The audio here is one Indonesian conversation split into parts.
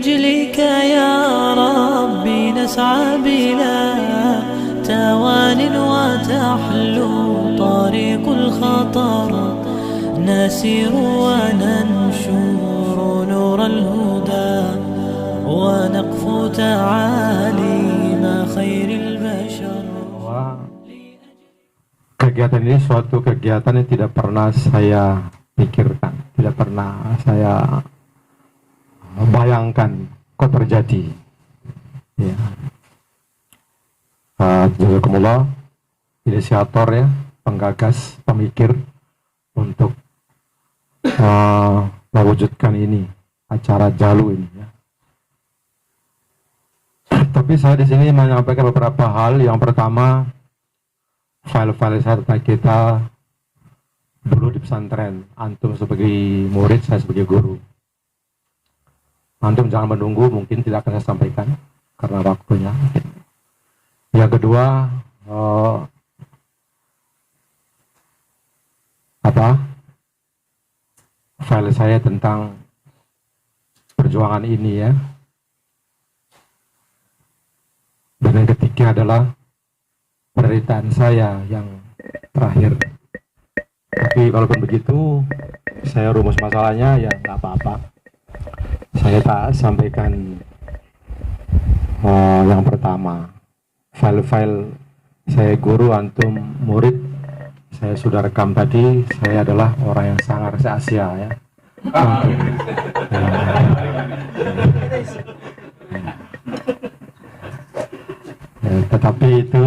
لأجلك يا ربي نسعى بلا توان وتحلو طريق الخطر نسير وننشر نور الهدى ونقفو تعاليم خير البشر. Kegiatan ini suatu kegiatan yang tidak pernah saya pikirkan, tidak pernah saya bayangkan kok terjadi. Ya. Jazakumullah, inisiator ya, penggagas, pemikir untuk mewujudkan ini, acara Jalu ini. Ya. Tapi saya di sini menyampaikan beberapa hal. Yang pertama, file-file saya tentang kita dulu di pesantren. Antum sebagai murid, saya sebagai guru. Antum jangan menunggu, mungkin tidak akan saya sampaikan karena waktunya. Yang kedua, file saya tentang perjuangan ini ya. Dan yang ketiga adalah penderitaan saya yang terakhir. Tapi walaupun begitu, saya rumus masalahnya ya nggak apa-apa. Saya tak sampaikan yang pertama. File-file saya guru, antum murid, saya sudah rekam tadi. Saya adalah orang yang sangat rahasia ya. Tetapi itu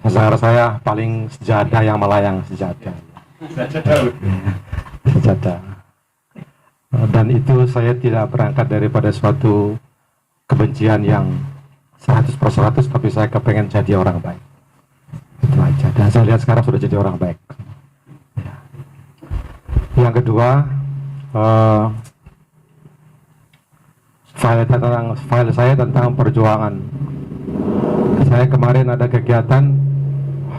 saya paling sejadah yang melayang sejadah. Sejadah. Dan itu saya tidak berangkat daripada suatu kebencian yang 100%, tapi saya kepengen jadi orang baik. Itu aja. Dan saya lihat sekarang sudah jadi orang baik. Yang kedua, file saya tentang perjuangan. Saya kemarin ada kegiatan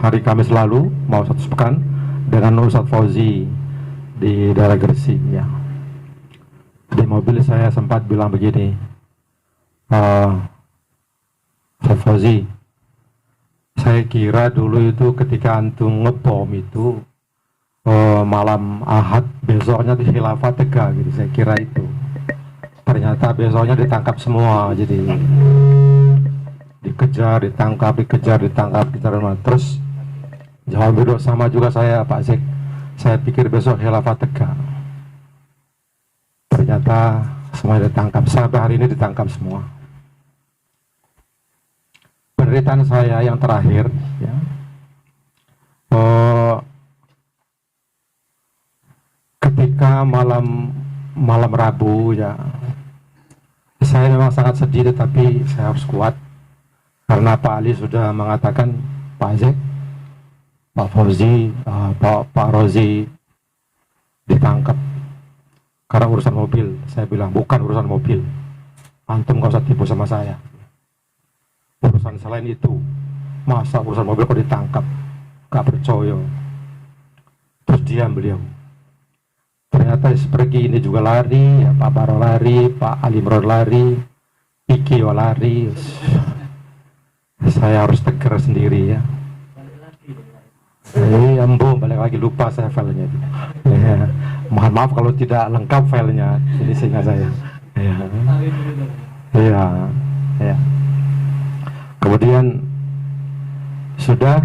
hari Kamis lalu, mau 1 pekan, dengan Ustadz Fauzi di daerah Gresik ya. Di mobil saya sempat bilang begini, Ustadz Fauzi, saya kira dulu itu ketika antum ngebom itu malam Ahad, besoknya di Khilafah Tegak gitu, saya kira itu. Ternyata besoknya ditangkap semua, jadi dikejar, ditangkap, terus jawab berdua sama juga saya, Pak Zek, saya pikir besok Khilafah Tegak. Ternyata semua ditangkap, sampai hari ini ditangkap semua. Penderitaan saya yang terakhir ya, ketika malam Rabu ya, saya memang sangat sedih, tetapi saya harus kuat karena Pak Ali sudah mengatakan, Pak Zek, Pak Fauzi, Pak Rozi ditangkap karena urusan mobil. Saya bilang bukan urusan mobil, antum gak usah tipu sama saya. Urusan selain itu, masa urusan mobil kok ditangkap? Gak percaya. Terus diam beliau. Ternyata seperti ini juga lari, ya, Pak Baro lari, Pak Ali Imron lari, Iki lari. Saya harus tegar sendiri ya. Ambo balik lagi, lupa saya filenya itu. Ya. Mohon maaf kalau tidak lengkap filenya, ini sehingga saya. Ya. Kemudian sudah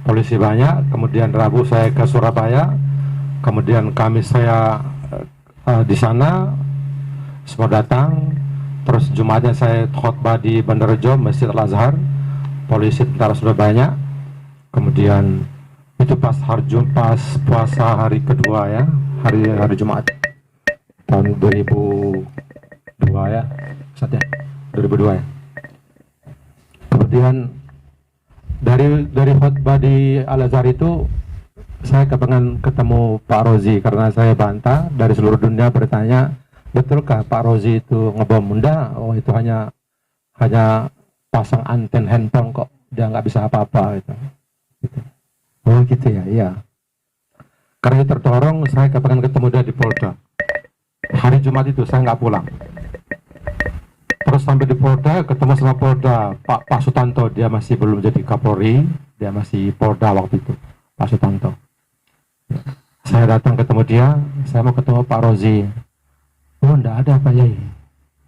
polisi banyak. Kemudian Rabu saya ke Surabaya. Kemudian Kamis saya di sana, semua datang. Terus Jumatnya saya khotbah di Bandarjo, Masjid Al-Azhar. Polisi tentara sudah banyak. Kemudian itu pas puasa hari kedua ya, hari Jumat tahun 2002 ya, saatnya 2002 ya. Kemudian dari khotbah di Al-Azhar itu saya kepengen ketemu Pak Rozi karena saya bantah dari seluruh dunia bertanya, betulkah Pak Rozi itu ngebom? Enggak, oh itu hanya pasang anten handphone kok, dia nggak bisa apa-apa gitu. Oh gitu ya, iya. Karena terdorong saya kepengen ketemu dia di Polda. Hari Jumat itu saya nggak pulang. Terus sampai di Polda, ketemu sama Polda Pak Sutanto, dia masih belum jadi Kapolri, dia masih Polda waktu itu, Pak Sutanto. Saya datang ketemu dia, saya mau ketemu Pak Rozi. Oh, enggak ada Pak Yai.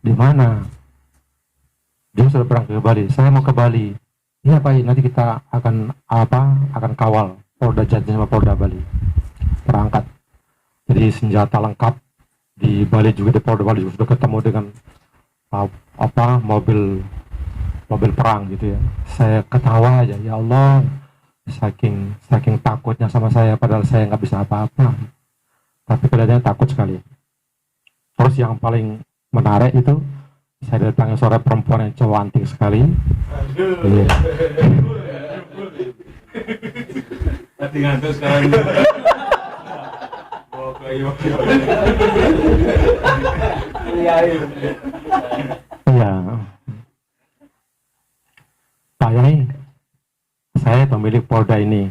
Di mana? Dia sudah berangkat ke Bali. Saya mau ke Bali. Iya Pak Yai, nanti kita akan kawal Polda Jatim sama Polda Bali. Berangkat. Jadi senjata lengkap di Bali juga, di Polda Bali juga sudah ketemu dengan mobil perang gitu ya. Saya ketawa aja, ya Allah, saking takutnya sama saya, padahal saya nggak bisa apa-apa, tapi kelihatannya takut sekali. Terus yang paling menarik itu saya datangi seorang perempuan yang cantik sekali. Iya. Hati ngantuk sekarang. Iya. Pak Yai, saya pemilik Polda ini.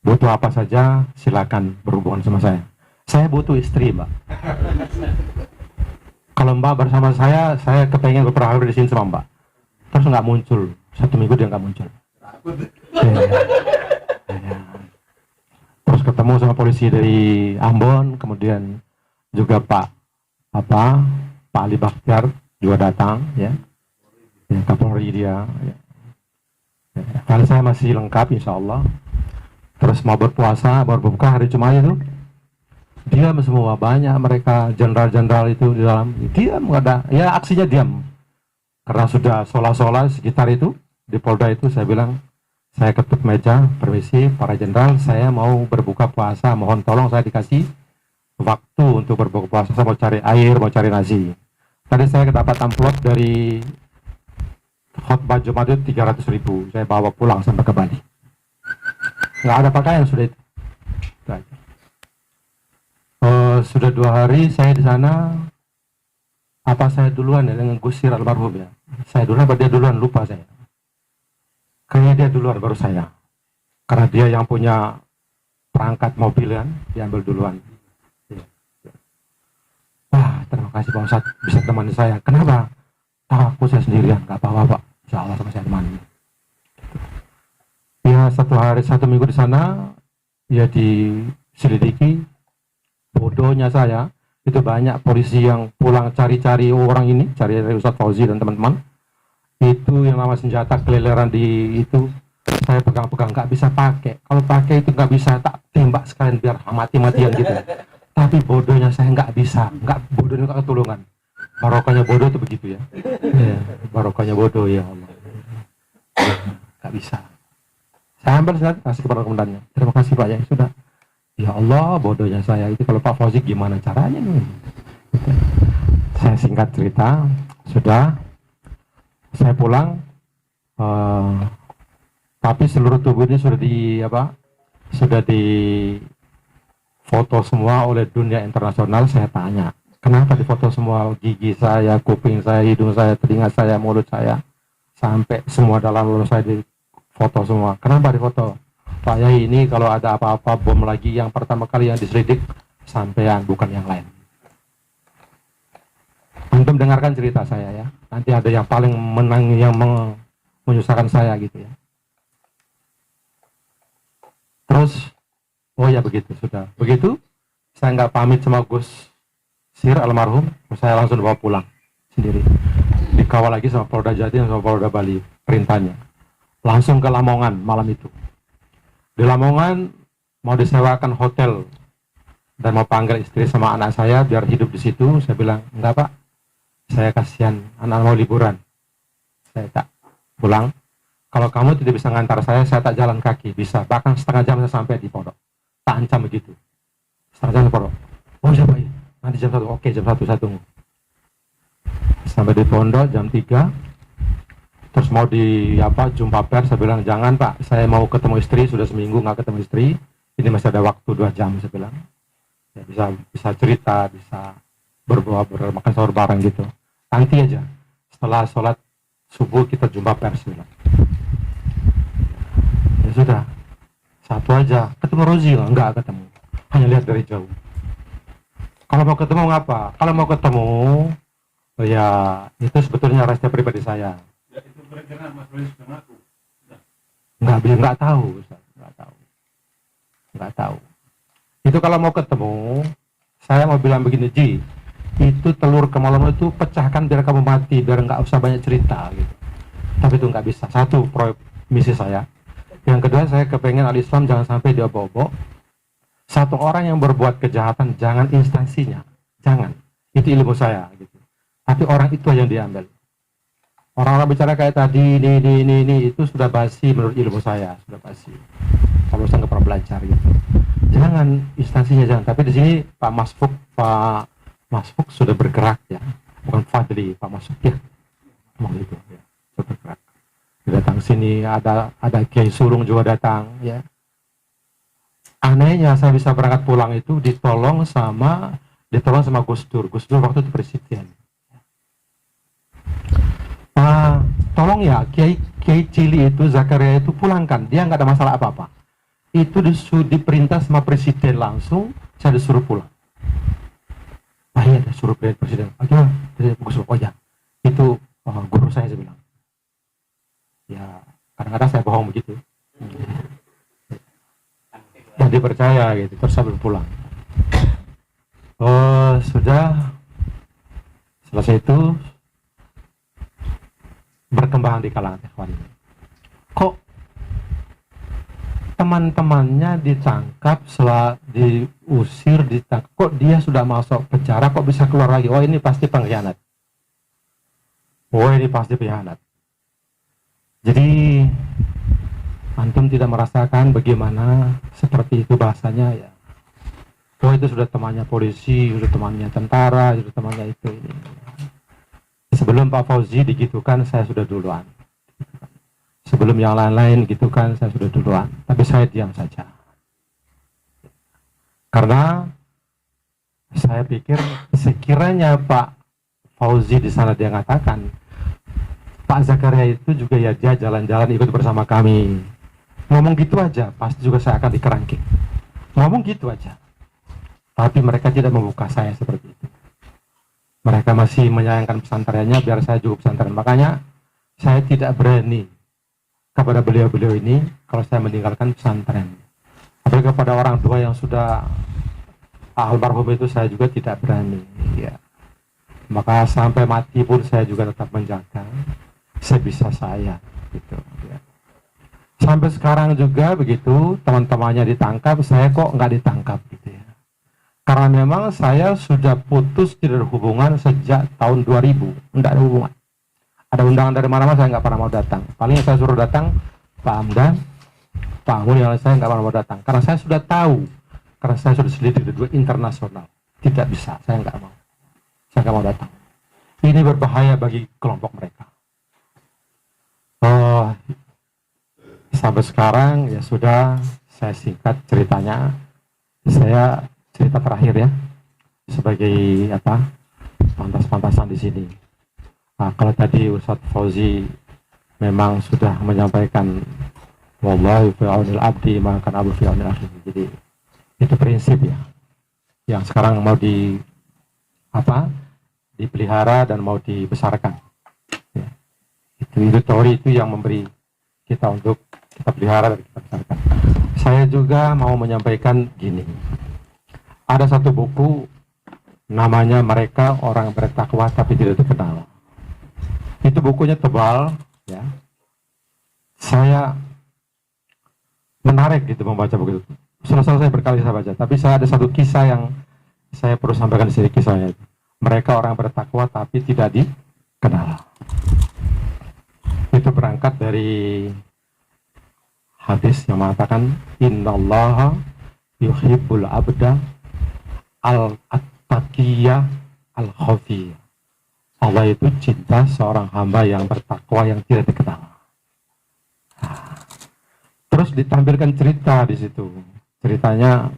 Butuh apa saja, silakan berhubungan sama saya. Saya butuh istri, Mbak. Kalau Mbak bersama saya kepengen berperahu di sini sama Mbak. Terus nggak muncul, 1 minggu dia nggak muncul. Ya. Terus ketemu sama polisi dari Ambon, kemudian juga Pak Ali Bakhtiar juga datang, ya Kapolri dia. Ya. Karena saya masih lengkap, insya Allah. Terus mau berpuasa, baru berbuka hari Jumat itu, diam semua, banyak mereka jenderal-jenderal itu di dalam, diam, nggak ada, ya aksinya diam. Karena sudah sholat sekitar itu di Polda itu, saya bilang, saya ketuk meja, permisi para jenderal, saya mau berbuka puasa, mohon tolong saya dikasih waktu untuk berbuka puasa, saya mau cari air, mau cari nasi. Tadi saya dapat amplop dari khotbah Jumat itu 300.000, saya bawa pulang sampai ke Bali. Nggak ada pakaian sudah itu. Sudah 2 hari saya di sana. Apa saya duluan ya dengan Gusir almarhum ya? Saya duluan apa dia duluan, lupa saya. Kayaknya dia duluan baru saya. Karena dia yang punya perangkat mobil kan, diambil duluan. Wah, terima kasih Pak Ustadz bisa temani saya. Kenapa? Aku saya sendirian, nggak apa-apa Pak. Insya Allah sama saya temani. Ya 1 minggu di sana, ya diselidiki. Bodohnya saya, itu banyak polisi yang pulang cari-cari orang ini, cari Ustadz Fauzi dan teman-teman. Itu yang nama senjata keleleran di itu, saya pegang-pegang, nggak bisa pakai. Kalau pakai itu nggak bisa, tak tembak sekalian biar mati-matian gitu. Tapi bodohnya saya nggak bisa, bodohnya nggak ketulungan. Barokahnya bodoh itu begitu ya. Ya, barokahnya bodoh ya Allah. Nggak bisa. Saya ambil senjata, kasih kepada komandannya. Terima kasih Pak ya, sudah. Ya Allah, bodohnya saya itu, kalau Pak Fauzi gimana caranya nih? Saya singkat cerita, sudah. Saya pulang, tapi seluruh tubuh ini sudah di foto semua oleh dunia internasional. Saya tanya, kenapa difoto semua gigi saya, kuping saya, hidung saya, telinga saya, mulut saya, sampai semua dalam mulut saya difoto semua. Kenapa difoto? Pak Yai, ini kalau ada apa-apa bom lagi, yang pertama kali yang diselidik sampean, bukan yang lain. Antum dengarkan cerita saya ya. Nanti ada yang paling menang, yang menyusahkan saya gitu ya. Terus, oh ya begitu, sudah. Begitu, saya nggak pamit sama Gus Sir almarhum, saya langsung bawa pulang sendiri. Dikawal lagi sama Polda Jatim sama Polda Bali, perintahnya. Langsung ke Lamongan malam itu. Di Lamongan mau disewakan hotel dan mau panggil istri sama anak saya biar hidup di situ. Saya bilang, enggak Pak, saya kasihan, anak mau liburan. Saya tak pulang. Kalau kamu tidak bisa ngantar saya tak jalan kaki. Bisa, bahkan setengah jam saya sampai di pondok. Tak ancam begitu. Setengah jam di pondok. Oh siapa ini? Nanti jam 1. Oke, jam 1 saya tunggu. Sampai di pondok jam 3. Terus mau jumpa pers, saya bilang jangan Pak, saya mau ketemu istri, sudah seminggu nggak ketemu istri, ini masih ada waktu 2 jam, saya bilang. Ya, bisa cerita, bisa makan sahur bareng gitu. Nanti aja, setelah sholat subuh kita jumpa pers, bilang. Ya sudah, satu aja, ketemu Rozi enggak ketemu, hanya lihat dari jauh. Kalau mau ketemu ngapa? Kalau mau ketemu, oh ya itu sebetulnya rahasia pribadi saya. Ya, itu kira-kira Mas Roy sudah ngaku. Nggak tahu, Ustaz. Nggak tahu. Itu kalau mau ketemu, saya mau bilang begini, Ji, itu telur kemaluan itu pecahkan biar kamu mati, biar nggak usah banyak cerita gitu. Tapi itu nggak bisa. Satu, misi saya. Yang kedua, saya kepengen al-Islam jangan sampai diobok-obok. Satu orang yang berbuat kejahatan, jangan instansinya, jangan. Itu ilmu saya gitu. Tapi orang itu yang diambil. Orang-orang bicara kayak tadi, ini itu sudah basi menurut ilmu saya, sudah basi. Kalau saya nggak pernah belajar gitu. Jangan instansinya jangan. Tapi di sini Pak Masfuk sudah bergerak ya, bukan Fadli, Pak Masfuk ya, mau gitu ya, sudah bergerak. Dia datang sini, ada Kiai Sulung juga datang ya. Anehnya saya bisa berangkat pulang itu ditolong sama Gus Dur. Gus Dur waktu itu presiden. Tolong ya Kiai Cili itu Zakaria itu pulangkan, dia nggak ada masalah apa-apa. Itu diperintah sama presiden langsung, saya disuruh pulang. Iya, disuruh presiden. Gus Dur, oh ya, itu guru saya bilang. Ya, kadang-kadang saya bohong begitu. Dan dipercaya gitu, terus saya pulang. Sudah selesai itu berkembang di kalangan ikhwan. Kok teman-temannya ditangkap, setelah diusir, ditangkap, kok dia sudah masuk penjara, kok bisa keluar lagi? Oh, ini pasti pengkhianat. Jadi antum tidak merasakan bagaimana seperti itu bahasanya ya. Oh, itu sudah temannya polisi, sudah temannya tentara, sudah temannya itu ini. Sebelum Pak Fauzi digitukan, saya sudah duluan. Sebelum yang lain-lain gitu kan, saya sudah duluan. Tapi saya diam saja. Karena saya pikir sekiranya Pak Fauzi di sana dia mengatakan, Pak Zakaria itu juga ya dia jalan-jalan ikut bersama kami. Ngomong gitu aja, pasti juga saya akan dikerangkeng. Ngomong gitu aja. Tapi mereka tidak membuka saya seperti itu. Mereka masih menyayangkan pesantrennya biar saya juga pesantren. Makanya saya tidak berani kepada beliau-beliau ini kalau saya meninggalkan pesantren. Tapi kepada orang tua yang sudah almarhum itu saya juga tidak berani. Ya. Maka sampai mati pun saya juga tetap menjaga sebisa saya. Gitu. Ya. Sampai sekarang juga begitu teman-temannya ditangkap, saya kok nggak ditangkap gitu ya. Karena memang saya sudah putus tidak ada hubungan sejak tahun 2000, enggak ada hubungan. Ada undangan dari mana-mana saya nggak pernah mau datang. Paling saya suruh datang Pak Hamdan, Pak Amun, yang saya nggak pernah mau datang. Karena saya sudah tahu, karena saya sudah selidiki di dua internasional, tidak bisa, saya nggak mau datang. Ini berbahaya bagi kelompok mereka. Sampai sekarang ya sudah, saya singkat ceritanya. Saya cerita terakhir ya, sebagai pantas-pantasan di sini. Nah, kalau tadi Ustadz Fauzi memang sudah menyampaikan wallahu fi aunil abdi maka abu fi aunil akhi. Jadi itu prinsip ya, yang sekarang mau dipelihara dan mau dibesarkan. Ya. Itu teori itu yang memberi kita untuk kita pelihara dan kita besarkan. Saya juga mau menyampaikan gini. Ada satu buku namanya Mereka Orang Bertakwa Tapi Tidak Dikenal. Itu bukunya tebal ya. Saya menarik gitu membaca buku itu. Selesai berkali saya baca, tapi saya ada satu kisah yang saya perlu sampaikan di sini, kisahnya itu. Mereka orang bertakwa tapi tidak dikenal. Itu berangkat dari hadis yang mengatakan innallaha yuhibbul abda al-attaqiyah al-khafiyah. Allah itu cinta seorang hamba yang bertakwa yang tidak dikenal. Terus ditampilkan cerita di situ. Ceritanya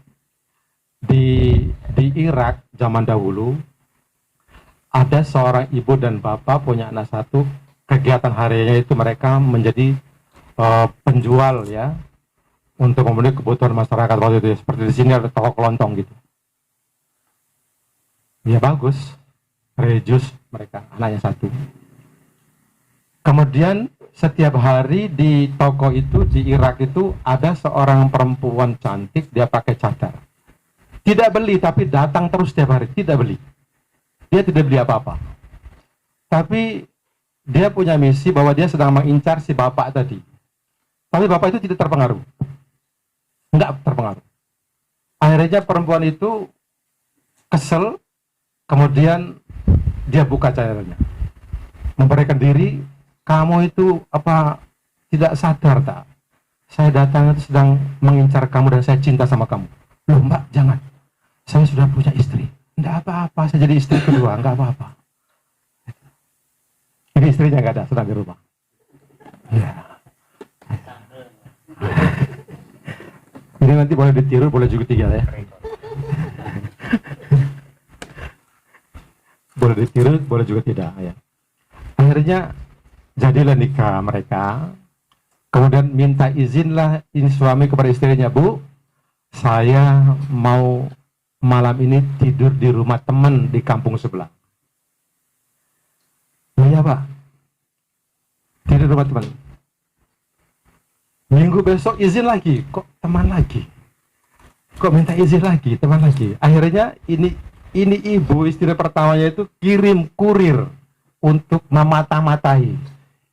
di Irak zaman dahulu ada seorang ibu dan bapak punya anak satu. Kegiatan harinya itu mereka menjadi penjual ya untuk memenuhi kebutuhan masyarakat waktu itu. Seperti di sini ada toko kelontong gitu. Ya bagus, religius mereka, anaknya satu. Kemudian setiap hari di toko itu di Irak itu ada seorang perempuan cantik, dia pakai cadar. Tidak beli tapi datang terus setiap hari, tidak beli. Dia tidak beli apa-apa. Tapi dia punya misi bahwa dia sedang mengincar si bapak tadi. Tapi bapak itu tidak terpengaruh. Enggak terpengaruh. Akhirnya perempuan itu kesel, kemudian dia buka cadarnya. Memberikan diri, kamu itu apa tidak sadar tak? Saya datang itu sedang mengincar kamu dan saya cinta sama kamu. Loh mbak, jangan. Saya sudah punya istri. Enggak apa-apa, saya jadi istri kedua, enggak apa-apa. Ini istrinya enggak ada, sedang di rumah. Ya. Ini nanti boleh ditiru, boleh juga tinggal ya. Boleh ditiru, boleh juga tidak ya. Akhirnya jadilah nikah mereka. Kemudian minta izinlah ini suami kepada istrinya, Bu, saya mau malam ini tidur di rumah teman di kampung sebelah. Oh iya Pak, tidur di rumah teman. Minggu besok izin lagi, kok teman lagi? Kok minta izin lagi, teman lagi? Akhirnya ini ibu istri pertamanya itu kirim kurir untuk memata-matai.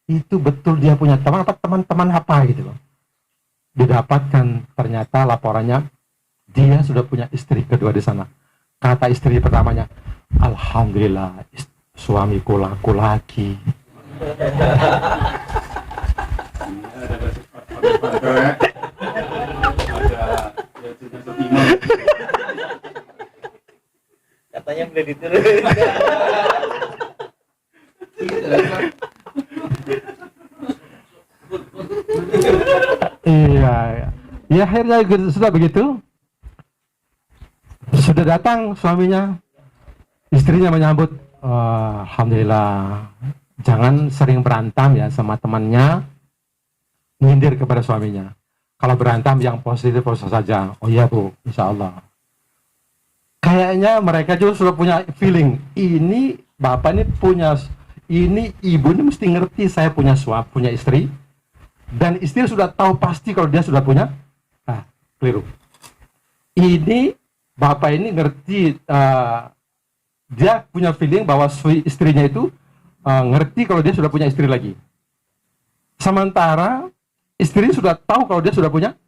Itu betul dia punya teman atau teman-teman apa gitu loh. Didapatkan ternyata laporannya dia sudah punya istri kedua di sana. Kata istri pertamanya, alhamdulillah suamiku laku lagi. Katanya boleh ditiru. Iya, ya akhirnya sudah begitu. Sudah datang suaminya, istrinya menyambut, alhamdulillah. Jangan sering berantem ya sama temannya. Nyindir kepada suaminya. Kalau berantem yang positif saja. Oh iya Bu, insya Allah. Kayaknya mereka juga sudah punya feeling. Ini bapak ini punya, ini ibu ini mesti ngerti saya punya suami, punya istri. Dan istri sudah tahu pasti kalau dia sudah punya. Nah, keliru. Ini bapak ini ngerti, dia punya feeling bahwa istrinya itu ngerti kalau dia sudah punya istri lagi. Sementara istri sudah tahu kalau dia sudah punya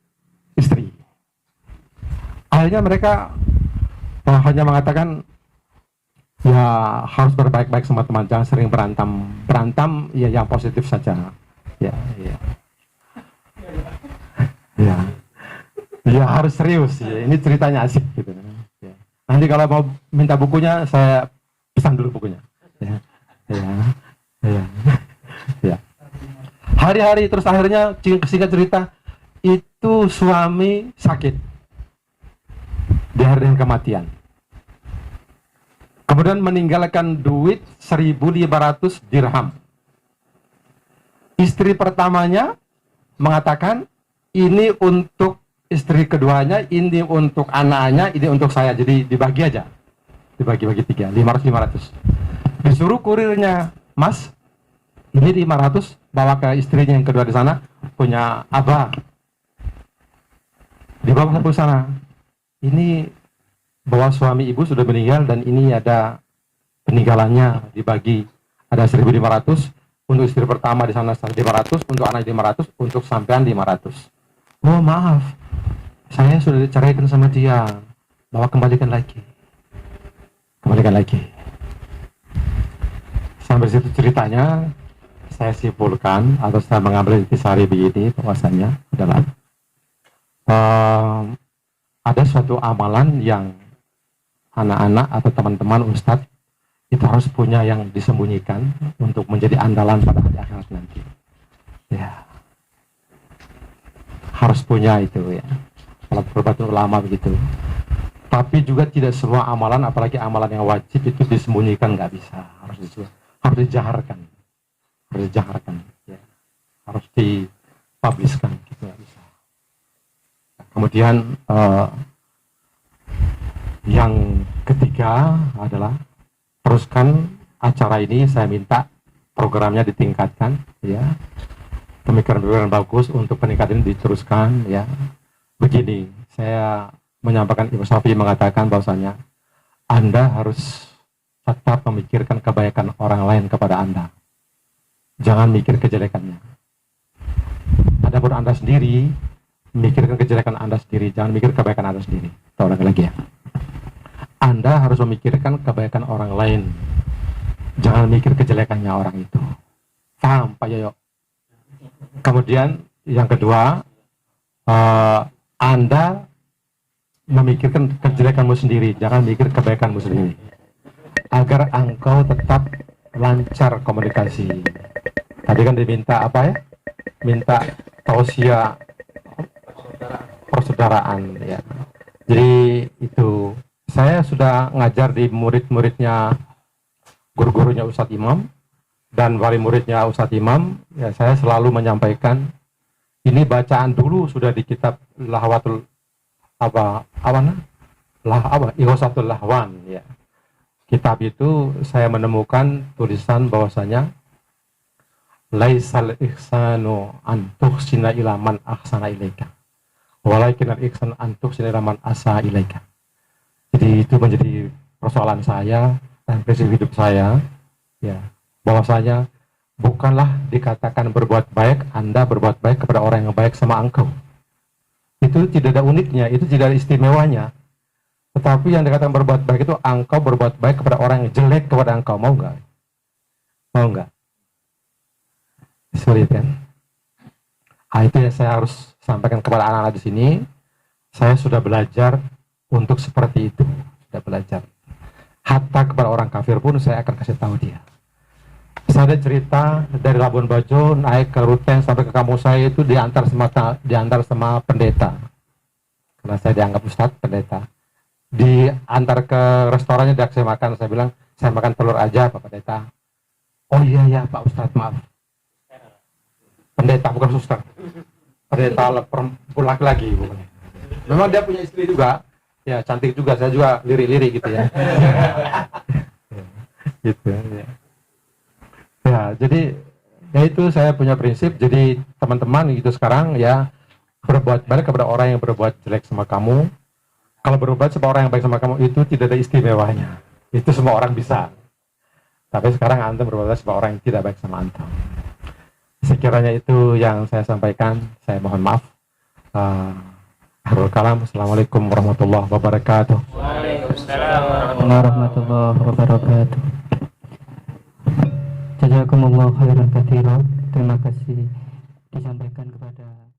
istri. Akhirnya mereka hanya mengatakan, ya harus berbaik-baik sama teman, jangan sering berantem. Berantem ya yang positif saja. Ya, ya. Ya. Ya harus serius. Ya. Ini ceritanya asik gitu. Ya. Nanti kalau mau minta bukunya, saya pesan dulu bukunya. Ya, ya, ya, ya. Hari-hari terus akhirnya singkat cerita itu suami sakit di hari dengan kematian. Kemudian meninggalkan duit 1.500 dirham. Istri pertamanya mengatakan ini untuk istri keduanya, ini untuk anaknya, ini untuk saya. Jadi dibagi aja, dibagi-bagi 3, 500. Disuruh kurirnya, Mas, ini 500 bawa ke istrinya yang kedua di sana, punya abah. Di bawah satu sana. Ini bahwa suami ibu sudah meninggal dan ini ada peninggalannya dibagi. Ada 1.500 untuk istri pertama di sana 500, untuk anak 500, untuk sampean 500. Oh maaf, saya sudah diceraikan sama dia. Bawa kembalikan lagi. Kembalikan lagi. Sampai situ ceritanya. Saya simpulkan atau saya mengambil intisari begini bahwasanya adalah ada suatu amalan yang anak-anak atau teman-teman ustadz itu harus punya yang disembunyikan untuk menjadi andalan pada hari akhirat nanti. Ya, harus punya itu ya. Kalau perbuatan ulama begitu. Tapi juga tidak semua amalan, apalagi amalan yang wajib itu disembunyikan, nggak bisa. Harus dijaharkan. Harus dijaharkan, ya. Harus dipubliskan, gitu nggak bisa. Kemudian yang ketiga adalah teruskan acara ini, saya minta programnya ditingkatkan, ya. Pemikiran-pemikiran bagus untuk peningkatan ini diteruskan, ya. Begini, saya menyampaikan, Ibu Safi mengatakan bahwasanya Anda harus tetap memikirkan kebaikan orang lain kepada Anda. Jangan mikir kejelekannya. Adapun Anda sendiri, memikirkan kejelekan Anda sendiri, jangan mikir kebaikan Anda sendiri. Tahu lagi ya. Anda harus memikirkan kebaikan orang lain. Jangan mikir kejelekannya orang itu. Paham Pak Yoyo? Kemudian yang kedua, Anda memikirkan kejelekanmu sendiri, jangan mikir kebaikanmu sendiri. Agar engkau tetap lancar komunikasi. Tadi kan diminta apa ya? Minta tausiah persaudaraan ya. Jadi itu saya sudah ngajar di murid-muridnya, guru-gurunya Ustadz Imam dan wali muridnya Ustadz Imam. Ya, saya selalu menyampaikan ini bacaan dulu sudah di kitab Lahwatul Ighosatul Lahwan ya. Kitab itu saya menemukan tulisan bahwasanya laisal ihsanu an tuhsina ila man ahsana ilaika walakinal ihsan an tuhsina ila man asa ilaika. Jadi itu menjadi persoalan saya dan prinsip hidup saya ya, bahwasanya bukanlah dikatakan berbuat baik Anda berbuat baik kepada orang yang baik sama engkau. Itu tidak ada uniknya, itu tidak ada istimewanya. Tetapi yang dikatakan berbuat baik itu engkau berbuat baik kepada orang yang jelek kepada engkau. Mau nggak? Mau nggak? Sulit kan? Nah, itu yang saya harus sampaikan kepada anak-anak di sini. Saya sudah belajar untuk seperti itu. Sudah belajar. Hatta kepada orang kafir pun saya akan kasih tahu dia. Saya ada cerita dari Labuan Bajo naik ke Ruteng sampai ke kampung saya itu diantar sama pendeta. Karena saya dianggap ustadz pendeta. Diantar ke restorannya, dak saya makan, saya bilang saya makan telur aja Pak Pendeta. Oh iya ya Pak Ustadz, maaf. Pendeta bukan suster. Pendeta laki-laki bukan. Memang dia punya istri juga, ya cantik juga, saya juga lirik-lirik gitu ya. Gitu ya. Ya, jadi ya itu saya punya prinsip. Jadi teman-teman gitu sekarang ya, berbuat baik kepada orang yang berbuat jelek sama kamu. Kalau berbuat sama orang yang baik sama kamu itu tidak ada istimewanya. Itu semua orang bisa. Tapi sekarang antum berbuat sama orang yang tidak baik sama antum. Sekiranya itu yang saya sampaikan. Saya mohon maaf. Akhirul kalam. Assalamualaikum warahmatullahi wabarakatuh. Waalaikumsalam warahmatullahi wabarakatuh. Jazakumullah khairan katsiran. Terima kasih disampaikan kepada